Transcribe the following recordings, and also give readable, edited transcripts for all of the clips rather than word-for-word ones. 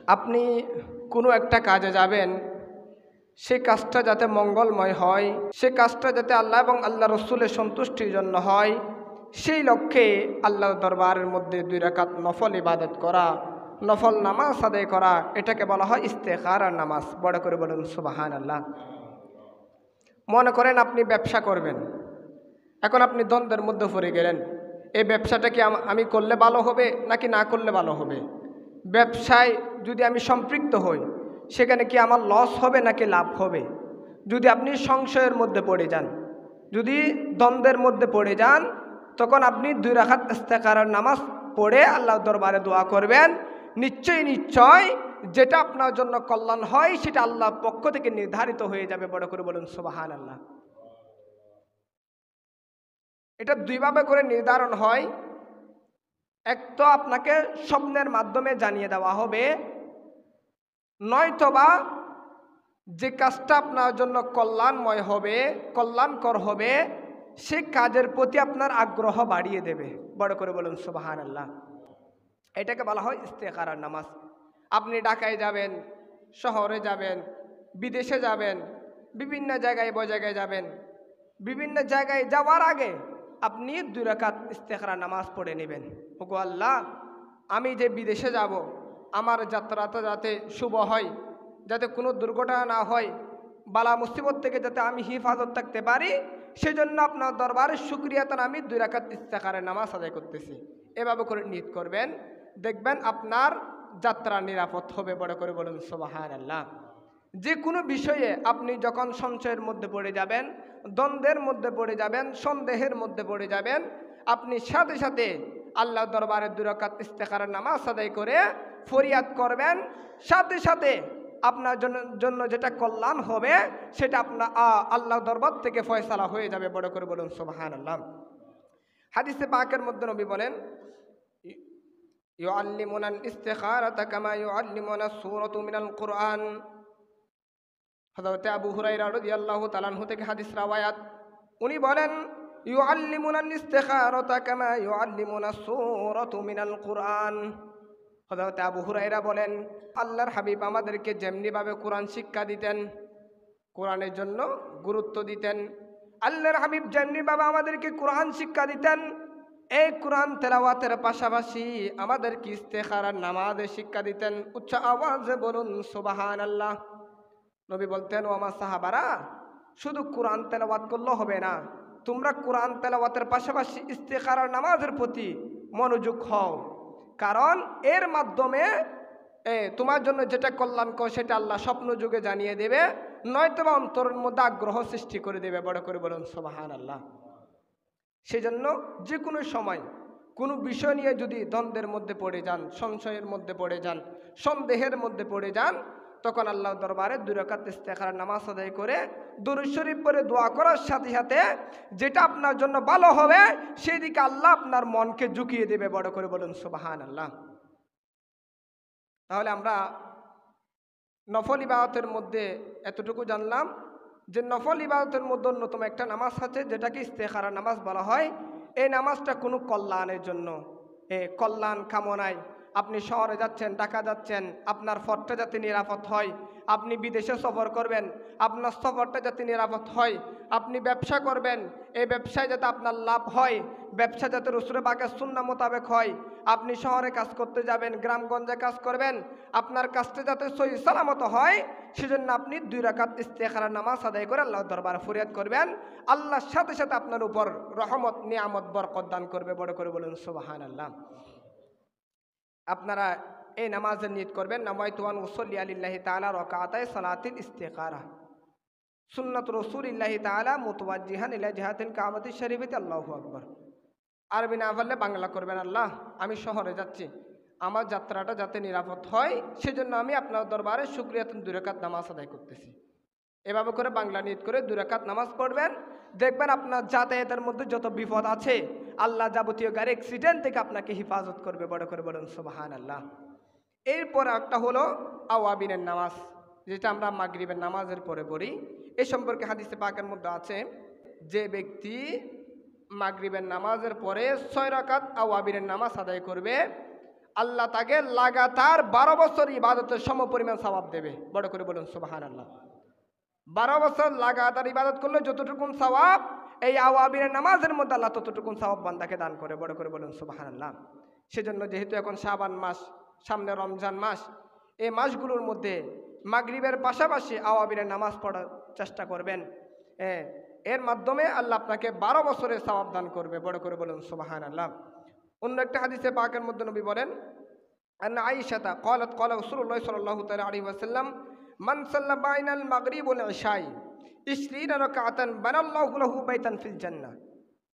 আপনি কোনো একটা কাজে যাবেন, সে কাজটা যাতে মঙ্গলময় হয়, সে কাজটা যাতে আল্লাহ এবং আল্লাহ রসুলের সন্তুষ্টির জন্য হয়, সেই লক্ষ্যে আল্লাহর দরবারের মধ্যে 2 রাকাত নফল ইবাদত করা, নফল নামাজ আদায় করা, এটাকে বলা হয় ইস্তেখারার নামাজ। বড় করে বলুন সুবহানাল্লাহ। মনে করেন আপনি ব্যবসা করবেন, এখন আপনি দ্বন্দ্বের মধ্যে পড়ে গেলেন, এই ব্যবসাটা কি আমি করলে ভালো হবে নাকি না করলে ভালো হবে? ব্যবসায় যদি আমি সম্পৃক্ত হই, সেখানে কি আমার লস হবে নাকি লাভ হবে? যদি আপনি সংশয়ের মধ্যে পড়ে যান, যদি দ্বন্দ্বের মধ্যে পড়ে যান, তখন আপনি 2 রাকাত ইস্তেখারার নামাজ পড়ে আল্লাহর দরবারে দোয়া করবেন। নিশ্চয়ই নিশ্চয় যেটা আপনার জন্য কল্যাণ হয় সেটা আল্লাহর পক্ষ থেকে নির্ধারিত হয়ে যাবে। বড় করে বলুন সুবহানাল্লাহ। এটা 2 ভাবে করে নির্ধারণ হয়। এক তো আপনাকে স্বপ্নের মাধ্যমে জানিয়ে দেওয়া হবে, নয়তোবা যে কাজটা আপনার জন্য কল্যাণময় হবে, কল্যাণকর হবে, সে কাজের প্রতি আপনার আগ্রহ বাড়িয়ে দেবে। বড় করে বলুন সুবহানাল্লাহ। এটাকে বলা হয় ইস্তেখারার নামাজ। আপনি ঢাকায় যাবেন, শহরে যাবেন, বিদেশে যাবেন, বিভিন্ন জায়গায় যাবেন, বিভিন্ন জায়গায় যাওয়ার আগে আপনি 2 রাকাত ইস্তেখারার নামাজ পড়ে নেবেন। ওগো আল্লাহ, আমি যে বিদেশে যাব, আমার যাত্রাটা যাতে শুভ হয়, যাতে কোনো দুর্ঘটনা না হয়, বালা মুসিবত থেকে যাতে আমি হিফাজত থাকতে পারি, সেজন্য আপনার দরবারে শুকরিয়াতান আমি 2 রাকাত ইস্তেখারার নামাজ আদায় করতেছি। এভাবে করে নিয়ত করবেন, দেখবেন আপনার যাত্রা নিরাপদ হবে। বড় করে বলুন সুবহানাল্লাহ। যে কোনো বিষয়ে আপনি যখন সংশয়ের মধ্যে পড়ে যাবেন, দ্বন্দ্বের মধ্যে পড়ে যাবেন, সন্দেহের মধ্যে পড়ে যাবেন, আপনি সাথে সাথে আল্লাহর দরবারে 2 রাকাত ইস্তেখারার নামাজ আদায় করে ফরিয়াদ করবেন। সাথে সাথে আপনার জন্য যেটা কল্যাণ হবে সেটা আপনার আল্লাহর দরবার থেকে ফয়সালা হয়ে যাবে। বড় করে বলুন সুবহানাল্লাহ। হাদিসে পাকের মধ্যে নবী বলেন, ইউআল্লিমুনাল ইস্তিখারাতা কামা ইউআল্লিমুনাস সূরাতু মিনাল কুরআন। হযরত আবু হুরায়রা রাদিয়াল্লাহু তাআলা আনহু থেকে হাদিস রাওয়ায়াত, উনি বলেন, ইউআল্লিমুনাল ইস্তিখারাতা কামা ইউআল্লিমুনাস সূরাতু মিনাল কুরআন। হযরত আবু হুরায়রা বলেন, আল্লাহর হাবিব আমাদেরকে যেমনিভাবে কোরআন শিক্ষা দিতেন, কোরআনের জন্য গুরুত্ব দিতেন, আল্লাহর হাবিব যেমনিভাবে আমাদেরকে কোরআন শিক্ষা দিতেন, এই কোরআন তেলাওয়াতের পাশাপাশি আমাদেরকে ইস্তেখারার নামাজের শিক্ষা দিতেন। উচ্চ আওয়াজে বলুন সুবহানাল্লাহ। নবী বলতেন, ও আমার সাহাবারা, শুধু কোরআন তেলাওয়াত করলে হবে না, তোমরা কোরআন তেলাওয়াতের পাশাপাশি ইস্তেখারার নামাজের প্রতি মনোযোগ হও, কারণ এর মাধ্যমে তোমার জন্য যেটা কল্যাণকর সেটা আল্লাহ স্বপ্ন যুগে জানিয়ে দেবে, নয়তো অন্তরের মধ্যে আগ্রহ সৃষ্টি করে দেবে। বড় করে বলুন সুবহানাল্লাহ। সেজন্য যে কোনো সময় কোনো বিষয় নিয়ে যদি দ্বন্দ্বের মধ্যে পড়ে যান, সংশয়ের মধ্যে পড়ে যান, সন্দেহের মধ্যে পড়ে যান, তখন আল্লাহর দরবারে 2 রাকাত ইস্তেখারার নামাজ আদায় করে দুরূদ শরীফ পড়ে দোয়া করার সাথে সাথে যেটা আপনার জন্য ভালো হবে সেই দিকে আল্লাহ আপনার মনকে ঝুঁকিয়ে দেবে। বড় করে বলুন সুবহানাল্লাহ। তাহলে আমরা নফল ইবাদতের মধ্যে এতটুকু জানলাম যে নফল ইবাদতের মধ্যে অন্যতম একটা নামাজ আছে যেটাকে ইস্তেখারা নামাজ বলা হয়। এই নামাজটা কোনো কল্যাণের জন্য, কল্যাণ কামনায় আপনি শহরে যাচ্ছেন, ঢাকা যাচ্ছেন, আপনার পথটা যাতে নিরাপদ হয়, আপনি বিদেশে সফর করবেন, আপনার সফরটা যাতে নিরাপদ হয়, আপনি ব্যবসা করবেন, এই ব্যবসায় যাতে আপনার লাভ হয়, ব্যবসা যাতে রাসূলের পাকের সুন্নাহ মোতাবেক হয়, আপনি শহরে কাজ করতে যাবেন, গ্রামগঞ্জে কাজ করবেন, আপনার কাজটা যাতে সহি সালামত হয়, সেজন্য আপনি 2 রাকাত ইস্তেখারা নামাজ আদায় করে আল্লাহর দরবারে ফরিয়াদ করবেন। আল্লাহর সাথে সাথে আপনার উপর রহমত, নিয়ামত, বরকত দান করবে। বড় করে বলুন সুবহানাল্লাহ। আপনারা এই নামাজের নিয়ত করবেন, নাওয়াইতু আন উসাল্লি লিল্লাহি তাআলা রাকাতাই সালাতিল ইস্তিখারা সুন্নাত রাসূলিল্লাহি তাআলা মুতাওয়াজ্জিহান ইলা জিহাতিল কাবাতিশ শরীফাতি আল্লাহু আকবার। আরবি না পারলে বাংলা করবেন, আল্লাহ আমি শহরে যাচ্ছি, আমার যাত্রাটা যাতে নিরাপদ হয় সেজন্য আমি আপনার দরবারে শুকরিয়াতান 2 রাকাত নামাজ আদায় করতেছি। এভাবে করে বাংলা নিয়ত করে 2 রাকাত নামাজ পড়বেন, দেখবেন আপনার যাতায়াতের মধ্যে যত বিপদ আছে আল্লাহ যাবতীয় গাড়ি অ্যাক্সিডেন্ট থেকে আপনাকে হেফাজত করবে। বড় করে বলুন সুবহানাল্লাহ। এরপর একটা হলো আওয়াবিনের নামাজ, যেটা আমরা মাগরিবের নামাজের পরে পড়ি। এই সম্পর্কে হাদিসে পাকের মধ্যে আছে, যে ব্যক্তি মাগরিবের নামাজের পরে 6 রাকাত আওয়াবিনের নামাজ আদায় করবে, আল্লাহ তাকে লাগাতার 12 বছর ইবাদতের সমপরিমাণ সওয়াব দেবে। বড় করে বলুন সুবহানাল্লাহ। 12 বছর লাগাতার ইবাদত করলে যতটুকুন সওয়াব, এই আওয়াবিনের নামাজের মধ্যে আল্লাহ ততটুকুন সওয়াব বান্দাকে দান করে। বড় করে বলুন সুবহানাল্লাহ। সেজন্য যেহেতু এখন শাবান মাস, সামনে রমজান মাস, এই মাসগুলোর মধ্যে মাগরিবের পাশাপাশি আওয়াবিনের নামাজ পড়ার চেষ্টা করবেন। এর মাধ্যমে আল্লাহ আপনাকে 12 বছরের সওয়াব দান করবে। বড় করে বলুন সুবহানাল্লাহ। অন্য একটা হাদিসে পাকের মধ্যে নবী বলেন, আন্না আয়েশাতা ক্বালাত ক্বালা রাসূলুল্লাহ সাল্লাল্লাহু তাআলা আলাইহি ওয়াসাল্লাম মান সাল্লা বাইনাল মাগরিব ওয়াল ইশাই 20 রাকাতান বানাল্লাহু লাহু বাইতান ফিল জান্নাহ।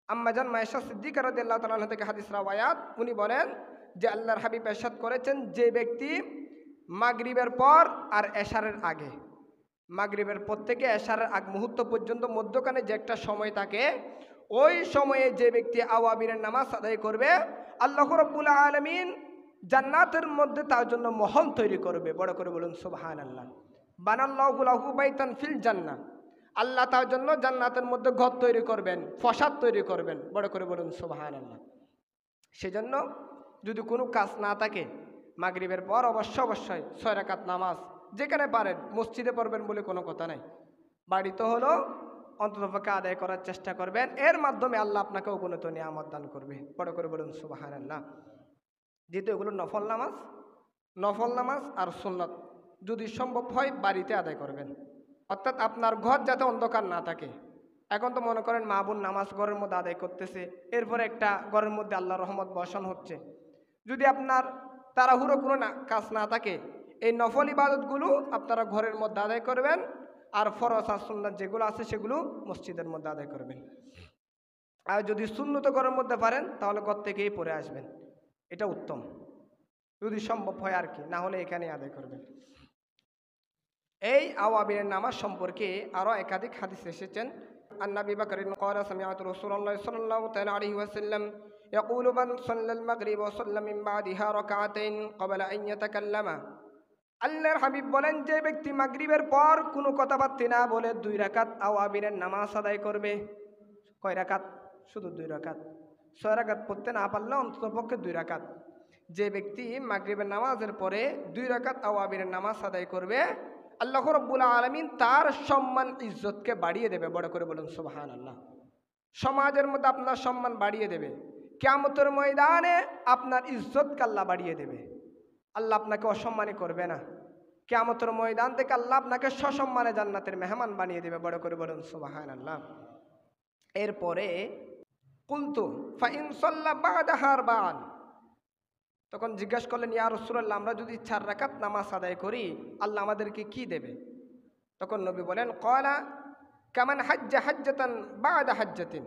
আম্মা জান আয়েশা সিদ্দিকা রাদিয়াল্লাহু তাআলা আনহা থেকে হাদিস রাওয়ায়াত, উনি বলেন যে আল্লাহর হাবিব ইরশাদ করেছেন, যে ব্যক্তি মাগরিবের পর আর এশারের আগে, মাগরিবের পর থেকে এশারের আগ মুহূর্ত পর্যন্ত মধ্যখানে যে একটা সময় থাকে, ওই সময়ে যে ব্যক্তি আওয়াবিনের নামাজ আদায় করবে, আল্লাহ রাব্বুল আলামিন জান্নাতের মধ্যে তার জন্য মহল তৈরি করবে। বড় করে বলুন সুবহানাল্লাহ। বানাল্লাহু লাহু বাইতান ফিল জান্নাহ, আল্লাহ তার জন্য জান্নাতের মধ্যে ঘর তৈরি করবেন, ফসাদ তৈরি করবেন। বড় করে বলুন সুবহানাল্লাহ। সেজন্য যদি কোনো কাজ না থাকে, মাগরিবের পর অবশ্যই 6 রাকাত নামাজ যেখানে পারেন মসজিদে পড়বেন বলে কোনো কথা নাই, বাড়িতে হলো অন্ততপক্ষে আদায় করার চেষ্টা করবেন। এর মাধ্যমে আল্লাহ আপনাকে অগণিত নিয়ামত দান করবে। বড় করে বলুন সুবহানাল্লাহ। যেহেতু এগুলো নফল নামাজ আর সুন্নত যদি সম্ভব হয় বাড়িতে আদায় করবেন, অর্থাৎ আপনার ঘর যাতে অন্ধকার না থাকে। এখন তো মনে করেন মা বোন নামাজ ঘরের মধ্যে আদায় করতেছে, এরপরে একটা ঘরের মধ্যে আল্লাহর রহমত বর্ষণ হচ্ছে। যদি আপনার তাড়াহুড়ো কোনো কাজ না থাকে, এই নফল ইবাদতগুলো আপনারা ঘরের মধ্যে আদায় করবেন, আর ফরজ আর সুন্নাত যেগুলো আছে সেগুলো মসজিদের মধ্যে আদায় করবেন। আর যদি সুন্নত ঘরের মধ্যে পারেন তাহলে ঘর থেকেই পড়ে আসবেন, এটা উত্তম যদি সম্ভব হয় আর কি, না হলে এখানে আদায় করবেন। এই আওয়াবিনের নামাজ সম্পর্কে আরও একাধিক হাদিস এসেছেন। আন-নবী বকরিন ক্বালা সামি'তু রাসূলুল্লাহ সাল্লাল্লাহু তাআলা আলাইহি ওয়াসাল্লাম ইয়াকুলু মান সাল্লাল মাগরিব ওয়া সাল্লা মিন বা'দিহা রাকাতাইন ক্বাবলা আন ইয়াতাকাল্লামা। আল্লাহর হাবিব বলেন, যে ব্যক্তি মাগরিবের পর কোনো কথাবার্তা না বলে 2 রাকাত আওয়াবিনের নামাজ আদায় করবে। কয় রাকাত? শুধু 2 রাকাত। 6 রাকাত পড়তে না পারলে অন্ততপক্ষে 2 রাকাত। যে ব্যক্তি মাগরিবের নামাজের পরে 2 রাকাত আওয়াবিনের নামাজ আদায় করবে, আল্লাহ রাব্বুল আলামিন তার সম্মান ইজ্জতকে বাড়িয়ে দেবে। বড় করে বলুন সুবহানাল্লাহ। সমাজের মধ্যে আপনার সম্মান বাড়িয়ে দেবে, কিয়ামতের ময়দানে আপনার ইজ্জতকে আল্লাহ বাড়িয়ে দেবে। আল্লাহ আপনাকে অসম্মানী করবে না, কিয়ামতের ময়দান থেকে আল্লাহ আপনাকে সসম্মানে জান্নাতের মেহমান বানিয়ে দেবে। বড় করে বলুন সুবহানাল্লাহ। এরপরে কুলতু ফাইন সাল্লা বা'দাহা আরবা'আন, তখন জিজ্ঞাসা করলেন, ইয়া রাসূলুল্লাহ, আমরা যদি 4 রাকাত নামাজ আদায় করি আল্লাহ আমাদেরকে কি দেবে? তখন নবী বলেন, ক্বালা কামান হাজ্জা হাজ্জাতান বা'দা হাজ্জাতিন,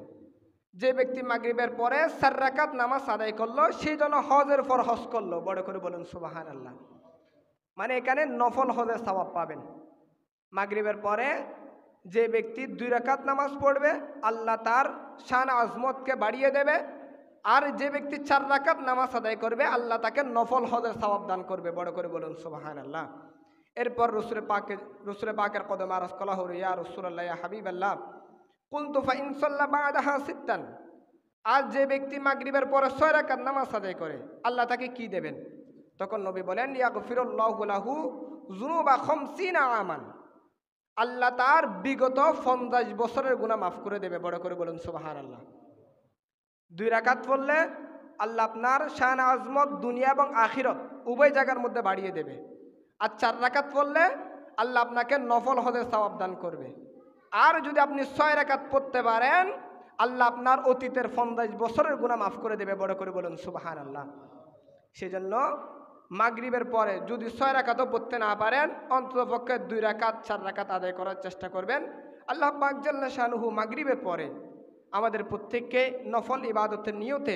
যে ব্যক্তি মাগরিবের পরে 4 রাকাত নামাজ আদায় করলো সেই জন্য হজের পর হজ করলো। বড় করে বলুন সুবহানাল্লাহ। মানে এখানে নফল হজের সওয়াব পাবেন। মাগরিবের পরে যে ব্যক্তি 2 রাকাত নামাজ পড়বে আল্লাহ তার শান আজমতকে বাড়িয়ে দেবে, আর যে ব্যক্তি 4 রাকাত নামাজ আদায় করবে আল্লাহ তাকে নফল হজের সওয়াব দান করবে। বড় করে বলুন সুবহানাল্লাহ। এরপর রসুল পাকের কদমে আরজ করা হলো, ইয়া রাসূলুল্লাহ, ইয়া হাবিবাল্লাহ, কুনতু ফাইন সাল্লা বা'দাহা সিত্তান, আর যে ব্যক্তি মাগরিবের পরে 6 রাকাত নামাজ আদায় করে আল্লাহ তাকে কি দেবেন? তখন নবী বলেন, ইয়াগফিরুল্লাহু লাহু যুনুবা 50 আমান, আল্লাহ তার বিগত 50 বছরের গুনাহ মাফ করে দেবে। বড় করে বলুন সুবহানাল্লাহ। 2 রাকাত পড়লে আল্লাহ আপনার শান আজমত দুনিয়া এবং আখিরত উভয় জায়গার মধ্যে বাড়িয়ে দেবে। আর 4 রাকাত পড়লে আল্লাহ আপনাকে নফল হজের সওয়াব দান করবে। আর যদি আপনি 6 রাকাত পড়তে পারেন আল্লাহ আপনার অতীতের 50 বছরের গুনাহ মাফ করে দেবে। বড় করে বলুন সুবহানাল্লাহ। সেজন্য মাগরিবের পরে যদি 6 রাকাতও পড়তে না পারেন অন্ততপক্ষে 2 রাকাত 4 রাকাত আদায় করার চেষ্টা করবেন। আল্লাহ পাক জাল্লা শানুহু মাগরিবের পরে আমাদের প্রত্যেককে নফল ইবাদতের নিয়তে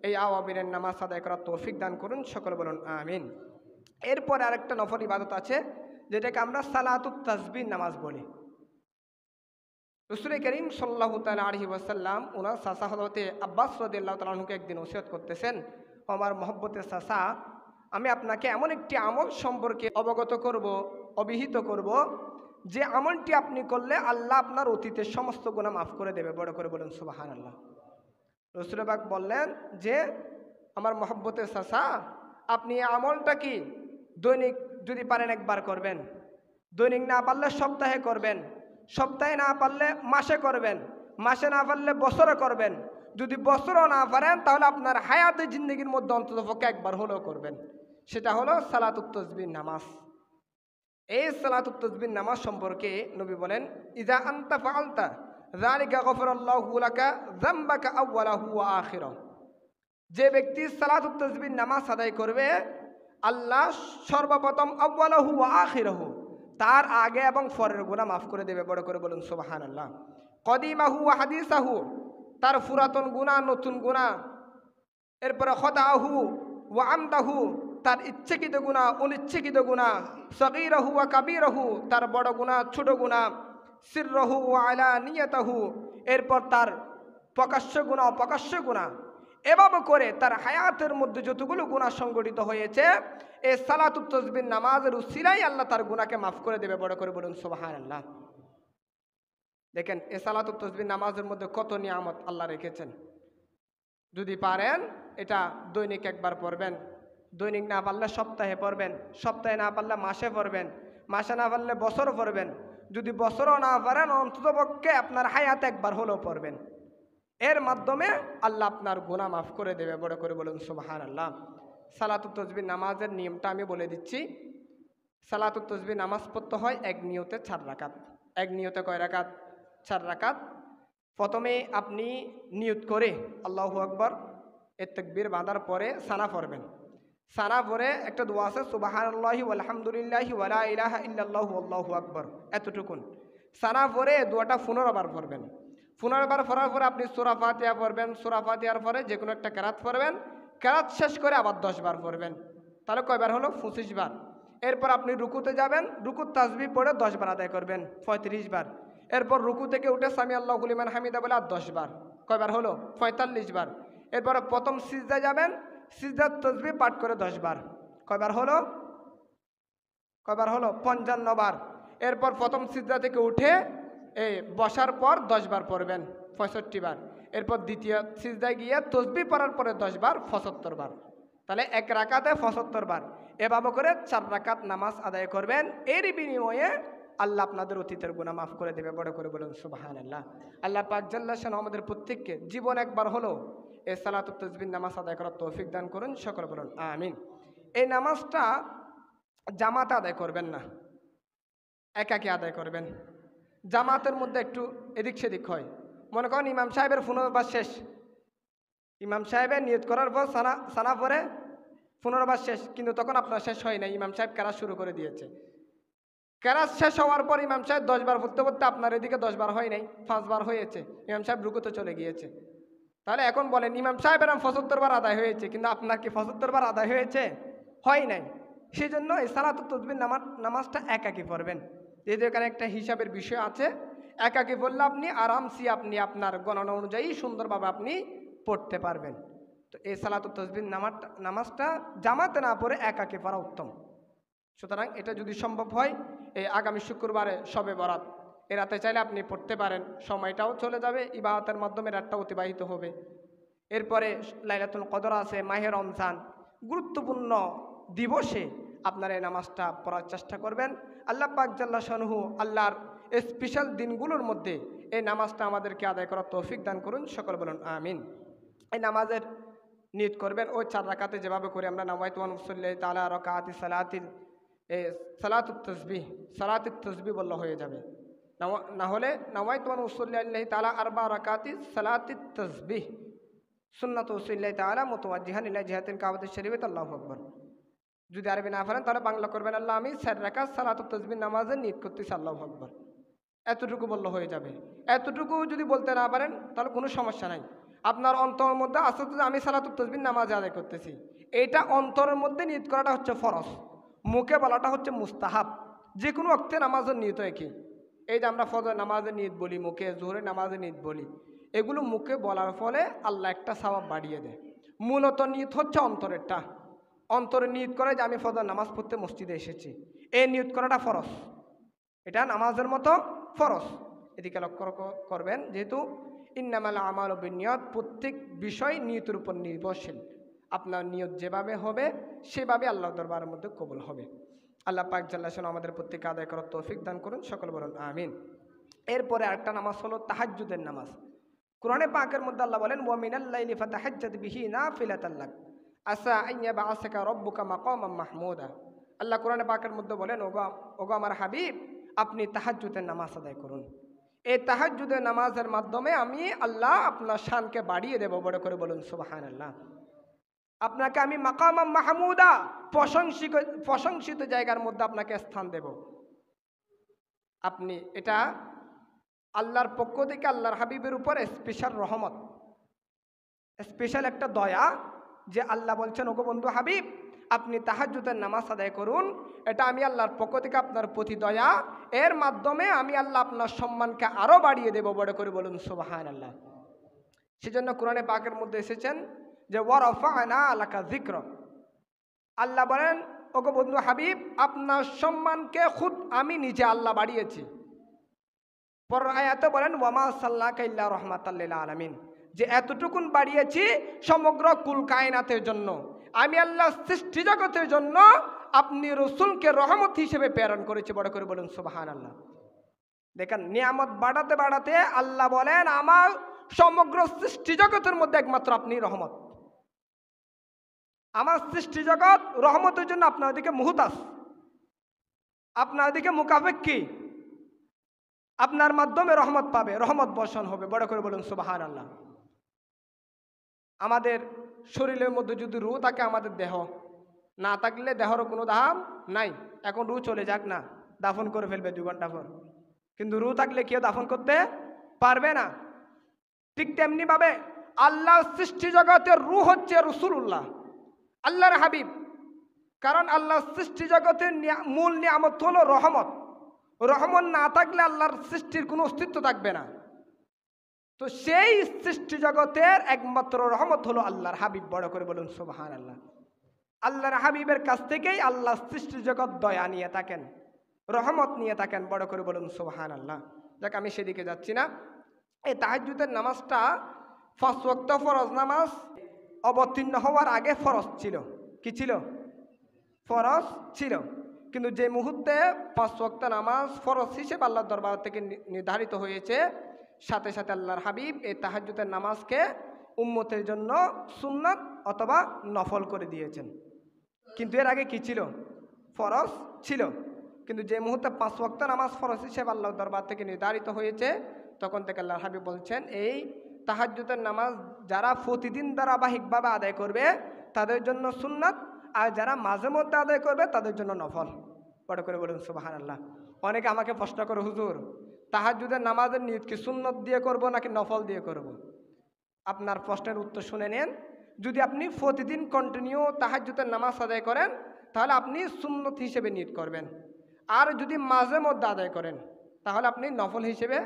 এই আওয়াবিনের নামাজ আদায় করার তৌফিক দান করুন। সকলে বলুন আমিন। এরপরে আরেকটা নফল ইবাদত আছে যেটাকে আমরা সালাতুত তাসবিহ নামাজ বলি। রাসূল করিম সাল্লাল্লাহু তাআলা আলাইহি ওয়াসাল্লাম ওনার চাচা হযরতে আব্বাস রাদিয়াল্লাহু তাআলা আনহুকে একদিন ওসিয়ত করতেছেন, আমার মহব্বতের চাচা, আমি আপনাকে এমন একটি আমল সম্পর্কে অবগত করব, অভিহিত করব, যে আমলটি আপনি করলে আল্লাহ আপনার অতীতের সমস্ত গুনাহ মাফ করে দেবে। বড় করে বলুন সুবহানাল্লাহ। রাসূল পাক বললেন যে, আমার মহব্বতের চাচা, আপনি আমলটা কি দৈনিক যদি পারেন একবার করবেন, দৈনিক না পারলে সপ্তাহে করবেন, সপ্তাহে না পারলে মাসে করবেন, মাসে না পারলে বছরে করবেন, যদি বছরও না পারেন তাহলে আপনার হায়াতে জিন্দগির মধ্যে অন্ততপক্ষে একবার হলেও করবেন। সেটা হলো সালাতুত তাসবিহ নামাজ। এই সালাতুত তাসবিহ নামাজ সম্পর্কে নবী বলেন, ইজা আনতা ফাআলতা যালিকা গফারাল্লাহু লাকা যামবাকা আউওয়ালাহু ওয়া আখিরাহু। যে ব্যক্তি সালাতুত তাসবিহ নামাজ আদায় করবে, আল্লাহ সর্বপ্রথম আউওয়ালাহু ওয়া আখিরাহু, তার আগে এবং পরের গুনাহ মাফ করে দেবে। বড় করে বলুন সুবহানাল্লাহ। কদিমাহু ওয়া হাদিসাহু, তার পুরাতন গুনাহ নতুন গুনাহ, এরপরে খতাহু ওয়া আমদাহু, তার ইচ্ছাকৃত গুনাহ অনিচ্ছাকৃত গুনাহ, সগীরাহু ওয়া কাবীরাহু, তার বড় গুনাহ ছোট গুনাহ, সিররাহু ওয়া আলানিয়াতাহু, এরপর তার প্রকাশ্য গুনাহ অপ্রকাশ্য গুনাহ, এভাবে করে তার হায়াতের মধ্যে যতগুলো গুনাহ সংগঠিত হয়েছে, এই সালাতুত তাসবিহ নামাজের উসিলায় আল্লাহ তার গুনাহকে মাফ করে দেবে। বড় করে বলুন সুবহানাল্লাহ। দেখেন এই সালাতুত তাসবিহ নামাজের মধ্যে কত নিয়ামত আল্লাহ রেখেছেন। যদি পারেন এটা দৈনিক একবার পড়বেন, দৈনিক না পারলে সপ্তাহে পড়বেন, সপ্তাহে না পারলে মাসে পড়বেন, মাসে না পারলে বছর পড়বেন, যদি বছরও না পারেন অন্ততপক্ষে আপনার হায়াতে একবার হলেও পড়বেন। এর মাধ্যমে আল্লাহ আপনার গুনাহ মাফ করে দেবে। বড় করে বলুন সুবহানাল্লাহ। সালাতুত তাসবিহ নামাজের নিয়মটা আমি বলে দিচ্ছি। সালাতুত তাসবিহ নামাজ পড়তে হয় এক নিয়তে 4 রাকাত। এক নিয়তে কয় রাকাত? 4 রাকাত। প্রথমে আপনি নিয়ত করে আল্লাহু আকবার এর তাকবীর বাঁধার পরে সানা পড়বেন। সানা পরে একটা দোয়া আছে, সুবহানাল্লাহি ওয়ালহামদুলিল্লাহি ওয়ালা ইলাহা ইল্লাল্লাহু আল্লাহু আকবার, এতটুকুন। সানা পরে দোয়াটা 15 বার পড়বেন। 15 বার পড়ার পরে আপনি সূরা ফাতিহা পড়বেন, সূরা ফাতিহার পরে যে কোনো একটা কেরাত পড়বেন, কেরাত শেষ করে আবার 10 বার পড়বেন। তাহলে কয়বার হলো? 25 বার। এরপর আপনি রুকুতে যাবেন, রুকুর তাসবিহ পড়ে 10 বার আদায় করবেন, 35 বার। এরপর রুকু থেকে উঠে সামি আল্লাহু লিমান হামিদা বলে আর 10 বার। কয়বার হলো? 45 বার। এরপর প্রথম সিজদায় যাবেন, সিজদার তাসবিহ পাঠ করে 10 বার। কয়বার হলো? কয়বার হলো? 55 বার। এরপর প্রথম সিজদা থেকে উঠে বসার পর 10 বার পড়বেন, 65 বার। এরপর দ্বিতীয় সিজদায় গিয়ে তাসবিহ পড়ার পরে 10 বার, 75 বার। তাহলে এক রাকাতে 75 বার। এভাবে করে 4 রাকাত নামাজ আদায় করবেন। এর বিনিময়ে আল্লাহ আপনাদের অতীতের গুনাহ মাফ করে দেবে। বড় করে বলুন সুবহানাল্লাহ। আল্লাহ পাক জাল্লা শানহু আমাদের প্রত্যেককে জীবন একবার হলো এই সালাতুত তাসবিহ নামাজ আদায় করার তৌফিক দান করুন। সকলে বলুন আমিন। এই নামাজটা জামাতে আদায় করবেন না, একাকী আদায় করবেন। জামাতের মধ্যে একটু এদিক সেদিক হয়। মনে করেন ইমাম সাহেবের 15 বার শেষ, ইমাম সাহেবের নিয়ত করার পর সানা পরে 15 বার শেষ, কিন্তু তখন আপনার শেষ হয় না, ইমাম সাহেব কেরাত শুরু করে দিয়েছে। কেরাত শেষ হওয়ার পর ইমাম সাহেব 10 বার পড়তে পড়তে আপনার এদিকে 10 বার হয় নাই, 5 বার হয়েছে, ইমাম সাহেব রুকুতে চলে গিয়েছে। তাহলে এখন বলেন ইমাম সাহেবের 75 বার আদায় হয়েছে, কিন্তু আপনার কি 75 বার আদায় হয়েছে? হয় নাই। সেই জন্য এই সালাতুত তাসবিহ নামাজটা একাকী পড়বেন। যেহেতু এখানে একটা হিসাবের বিষয় আছে, একাকী পড়লে আপনি আরামসে আপনি আপনার গণনা অনুযায়ী সুন্দরভাবে আপনি পড়তে পারবেন। তো এই সালাতুত তাসবিহ নামাজটা জামাতে না পড়ে একাকী পড়া উত্তম। সুতরাং এটা যদি সম্ভব হয় এই আগামী শুক্রবারে শবে বরাত, এ রাতে চাইলে আপনি পড়তে পারেন, সময়টাও চলে যাবে, ইবাদতের মাধ্যমে রাতটা অতিবাহিত হবে। এরপরে লাইলাতুল কদর আছে, মাহে রমজান, গুরুত্বপূর্ণ দিবসে আপনারা এই নামাজটা পড়ার চেষ্টা করবেন। আল্লাহ পাক জাল্লা শানহু আল্লাহর স্পেশাল দিনগুলোর মধ্যে এই নামাজটা আমাদেরকে আদায় করার তৌফিক দান করুন। সকল বলুন আমিন। এই নামাজের নিয়ত করবেন ওই 4 রাকাতে যেভাবে করে আমরা নাওয়াইতু আন উসাল্লি তাআলা রাকাতি সালাতিল সালাতুত তাসবিহ বললে হয়ে যাবে। না হলে নাওয়াইতু আন উসাল্লি আল্লাহি তাআলা 4 রাকাতি সালাতিত তাসবিহ সুন্নাতু উসাল্লি তাআলা মুতাওয়াজ্জিহান ইলা জিহাতিল কাবাতিশ শরীফাত আল্লাহু আকবার। যদি আরবি না পারেন তাহলে বাংলা করবেন, আল্লাহ আমি 4 রাকাত সালাতুত তাসবিহ নামাজের নিয়ত করতেছি, আল্লাহু আকবার। এতটুকু বললে হয়ে যাবে। এতটুকু যদি বলতে না পারেন তাহলে কোনো সমস্যা নাই। আপনার অন্তরের মধ্যে আসতে যে আমি সালাতুত তাসবিহ নামাজ আদায় করতেছি, এটা অন্তরের মধ্যে নিয়ত করাটা হচ্ছে ফরজ, মুখে বলাটা হচ্ছে মুস্তাহাব। যে কোনো ওয়াক্তে নামাজের নিয়ত একই। এই যে আমরা ফজর নামাজের নিয়ত বলি মুখে, জোহরের নামাজের নিয়ত বলি, এগুলো মুখে বলার ফলে আল্লাহ একটা সওয়াব বাড়িয়ে দেয়। মূলত নিয়ত হচ্ছে অন্তরেরটা। অন্তরে নিয়ত করে যে আমি ফজর নামাজ পড়তে মসজিদে এসেছি, এই নিয়ত করাটা ফরজ, এটা নামাজের মতো ফরজ। এদিকে লক্ষ্য করবেন, যেহেতু ইন্নামাল আমালু বিন্নিয়াত, প্রত্যেক বিষয় নিয়তের উপর নির্ভরশীল। আপনার নিয়ত যেভাবে হবে সেভাবে আল্লাহ দরবারের মধ্যে কবুল হবে। আল্লাহ পাক জাল্লা শানহু আমাদের প্রত্যেককে আদায় করার তৌফিক দান করুন, সকল বলুন আমিন। এরপরে আরেকটা নামাজ হলো তাহাজ্জুদের নামাজ। কোরআনে পাকের মধ্যে আল্লাহ বলেন, ওয়া মিনাল লাইলি ফাতাহাজ্জাদ বিহি নাফিলাতাল লাক আসা আন ইয়াবআসাকা রাব্বুকা মাকামান মাহমুদা। আল্লাহ কোরআনে পাকের মধ্যে বলেন, ওগো আমার হাবিব, আপনি তাহাজ্জুদের নামাজ আদায় করুন। এই তাহাজ্জুদের নামাজের মাধ্যমে আমি আল্লাহ আপনার শানকে বাড়িয়ে দেব। বড় করে বলুন সুবহানাল্লাহ। আপনাকে আমি মাকামাম মাহমুদা, প্রশংসিত জায়গার মধ্যে আপনাকে স্থান দেব। আপনি এটা আল্লাহর পক্ষ থেকে আল্লাহর হাবিবের উপর স্পেশাল রহমত, স্পেশাল একটা দয়া, যে আল্লাহ বলছেন, ওগো বন্ধু হাবিব, আপনি তাহাজ্জুদের নামাজ আদায় করুন। এটা আমি আল্লাহর পক্ষ থেকে আপনার প্রতি দয়া, এর মাধ্যমে আমি আল্লাহ আপনার সম্মানকে আরও বাড়িয়ে দেব। বড় করে বলুন সুবহানাল্লাহ। সেজন্য কোরআনে পাকের মধ্যে এসেছেন যে ওয়ারাফা'না লাকা যিকরাক। আল্লাহ বলেন, ওগো বন্ধু হাবিব, আপনার সম্মানকে খুদ আমি নিজে আল্লাহ বাড়িয়েছি। পরের আয়াতে বলেন, ওয়ামা সাল্লাকা ইল্লা রাহমাতাল লিল আলামিন, যে এতটুকুন বাড়িয়েছি সমগ্র কুল কায়নাতের জন্য। আমি আল্লাহ সৃষ্টি জগতের জন্য আপনি রসুলকে রহমত হিসেবে প্রেরণ করেছি। বড় করে বলুন সুবহানাল্লাহ। দেখেন, নিয়ামত বাড়াতে বাড়াতে আল্লাহ বলেন, আমার সমগ্র সৃষ্টি জগতের মধ্যে একমাত্র আপনি রহমত। আমার সৃষ্টি জগৎ রহমতের জন্য আপনার দিকে মুহতাজ, আপনার দিকে মুকাফেক্ষী, আপনার মাধ্যমে রহমত পাবে, রহমত বর্ষণ হবে। বড় করে বলুন সুবহানাল্লাহ। আমাদের শরীরের মধ্যে যদি রূহ থাকে, আমাদের দেহ না থাকলে দেহরও কোনো দাম নাই। এখন রূহ চলে যাক না, দাফন করে ফেলবে 2 ঘন্টা পর, কিন্তু রূহ থাকলে কেউ দাফন করতে পারবে না। ঠিক তেমনি ভাবে আল্লাহ সৃষ্টি জগতের রূহ হচ্ছে রাসূলুল্লাহ, আল্লাহর হাবিব। কারণ আল্লাহ সৃষ্টি জগতের মূল নিয়ামত হলো রহমত। রহমত না থাকলে আল্লাহর সৃষ্টির কোনো অস্তিত্ব থাকবে না। তো সেই সৃষ্টি জগতের একমাত্র রহমত হলো আল্লাহর হাবিব। বড় করে বলুন সুবহানাল্লাহ। আল্লাহর হাবিবের কাছ থেকেই আল্লাহ সৃষ্টি জগৎ দয়া নিয়ে থাকেন, রহমত নিয়ে থাকেন। বড় করে বলুন সুবহানাল্লাহ। যাক, আমি সেদিকে যাচ্ছি না। এই তাহাজ্জুদের নামাজটা 5 ওয়াক্ত ফরজ নামাজ অবতীর্ণ হওয়ার আগে ফরজ ছিল। কি ছিল? ফরজ ছিল। কিন্তু যে মুহূর্তে 5 ওয়াক্ত নামাজ ফরজ হিসেবে আল্লাহর দরবার থেকে নির্ধারিত হয়েছে, সাথে সাথে আল্লাহর হাবিব এই তাহাজ্জুদের নামাজকে উম্মতের জন্য সুন্নাত অথবা নফল করে দিয়েছেন। কিন্তু এর আগে কি ছিল? ফরজ ছিল। কিন্তু যে মুহূর্তে 5 ওয়াক্ত নামাজ ফরজ হিসেবে আল্লাহর দরবার থেকে নির্ধারিত হয়েছে, তখন থেকে আল্লাহর হাবিব বলছেন, এই তাহাজ্জুদের নামাজ যারা প্রতিদিন ধারাবাহিকভাবে আদায় করবে তাদের জন্য সুন্নাত, আর যারা মাঝে মধ্যে আদায় করবে তাদের জন্য নফল। বড় করে বলুন সুবহানাল্লাহ। অনেকে আমাকে প্রশ্ন করে, হুজুর, তাহাজ্জুদের নামাজের নিয়ত কি সুন্নত দিয়ে করব নাকি নফল দিয়ে করব? আপনার প্রশ্নের উত্তর শুনে নেন। যদি আপনি প্রতিদিন কন্টিনিউ তাহাজ্জুদের নামাজ আদায় করেন, তাহলে আপনি সুন্নত হিসেবে নিয়ত করবেন। আর যদি মাঝে মধ্যে আদায় করেন, তাহলে আপনি নফল হিসেবে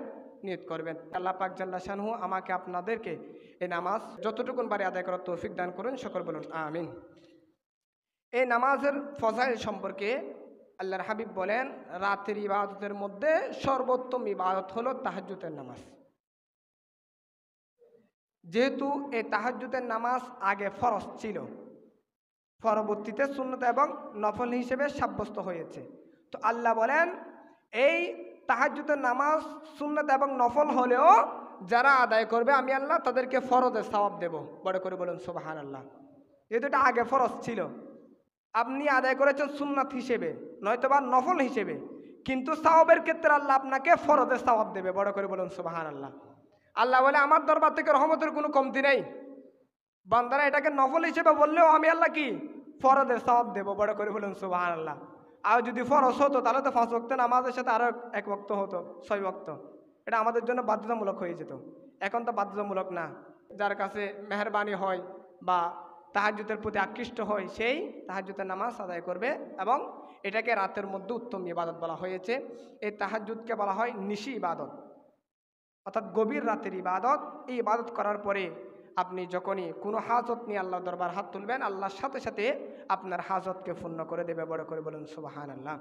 নিয়ত করবেন। আল্লাহ পাক জাল্লা শানহু আমাকে আপনাদেরকে এই নামাজ যতটুকুন পারে আদায় করার তৌফিক দান করুন, সকল বলুন আমিন। এই নামাজের ফজাইল সম্পর্কে আল্লাহর হাবিব বলেন, রাতের ইবাদতের মধ্যে সর্বোত্তম ইবাদত হলো তাহাজ্জুদের নামাজ। যেহেতু এই তাহাজ্জুদের নামাজ আগে ফরজ ছিল, পরবর্তীতে সুন্নত এবং নফল হিসেবে সাব্যস্ত হয়েছে। তো আল্লাহ বলেন, এই তাহাজ্জুদের নামাজ সুন্নত এবং নফল হলেও যারা আদায় করবে আমি আল্লাহ তাদেরকে ফরজের সওয়াব দেব। বড় করে বলুন সুবহানাল্লাহ। যেহেতু এটা আগে ফরজ ছিল, আপনি আদায় করেছেন সুন্নাত হিসেবে নয়তোবা নফল হিসেবে, কিন্তু সওয়াবের ক্ষেত্রে আল্লাহ আপনাকে ফরজের সওয়াব দেবে। বড় করে বলুন সুবহানাল্লাহ। আল্লাহ বলে, আমার দরবার থেকে রহমতের কোনো কমতি নেই। বান্দারা এটাকে নফল হিসেবে বললেও আমি আল্লাহ কি ফরজের সওয়াব দেব। বড় করে বলুন সুবহানাল্লাহ। আর যদি ফরজ হতো তাহলে তো 5 ওয়াক্ত নামাজের সাথে আরো 1 ওয়াক্ত হতো, 6 ওয়াক্ত। এটা আমাদের জন্য বাধ্যতামূলক হয়ে যেত। এখন তো বাধ্যতামূলক না। যার কাছে মেহেরবানি হয় বা তাহাজ্জুদের প্রতি আকৃষ্ট হয়, সেই তাহাজ্জুদের নামাজ আদায় করবে। এবং এটাকে রাতের মধ্যে উত্তম ইবাদত বলা হয়েছে। এই তাহাজ্জুদকে বলা হয় নিশি ইবাদত, অর্থাৎ গভীর রাতের ইবাদত। এই ইবাদত করার পরে আপনি যখনই কোনো হাজত নিয়ে আল্লাহ দরবার হাত তুলবেন, আল্লাহর সাথে সাথে আপনার হাজতকে পূর্ণ করে দেবে। বড় করে বলুন সুবহানাল্লাহ।